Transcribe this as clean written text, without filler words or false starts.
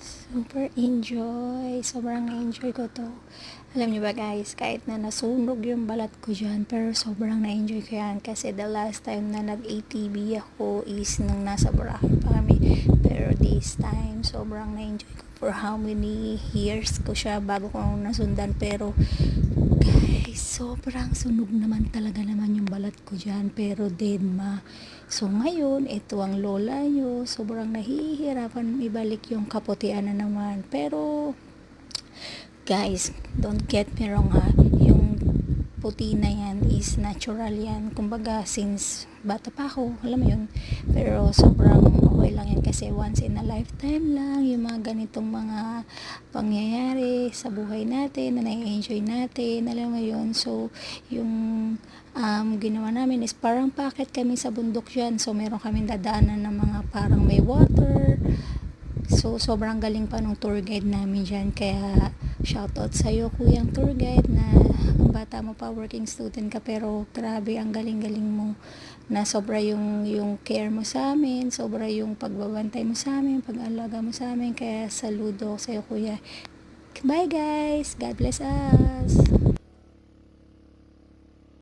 Super enjoy. Sobrang na-enjoy ko to. Alam niyo ba guys, kahit na nasunog yung balat ko dyan, pero sobrang na-enjoy ko yan. Kasi the last time na nag-ATV ako is nung nasa Boracay pa kami. Pero this time, sobrang na-enjoy ko. For how many years ko siya bago ko nasundan. Pero guys, sobrang sunog naman talaga naman yung balat ko dyan. Pero dead. So ngayon, ito ang lola nyo. Sobrang nahihirapan ibalik yung kaputian na naman. Pero guys, don't get me wrong ha. Yung puti na yan is natural yan. Kumbaga, since bata pa ako, alam mo yun. Pero sobrang okay lang yan kasi once in a lifetime lang yung mga ganitong mga pangyayari sa buhay natin na na-enjoy natin. Alam mo yun. So, yung ginawa namin is parang packet kami sa bundok dyan. So, meron kaming dadaanan ng mga parang may water. So, sobrang galing pa nung tour guide namin dyan. Kaya, shoutout sa'yo, kuyang tour guide na ang bata mo pa, working student ka, pero grabe, ang galing-galing mo na sobra yung care mo sa amin, sobra yung pagbabantay mo sa amin, pag-alaga mo sa amin. Kaya, saludo sa'yo, kuya. Bye guys! God bless us!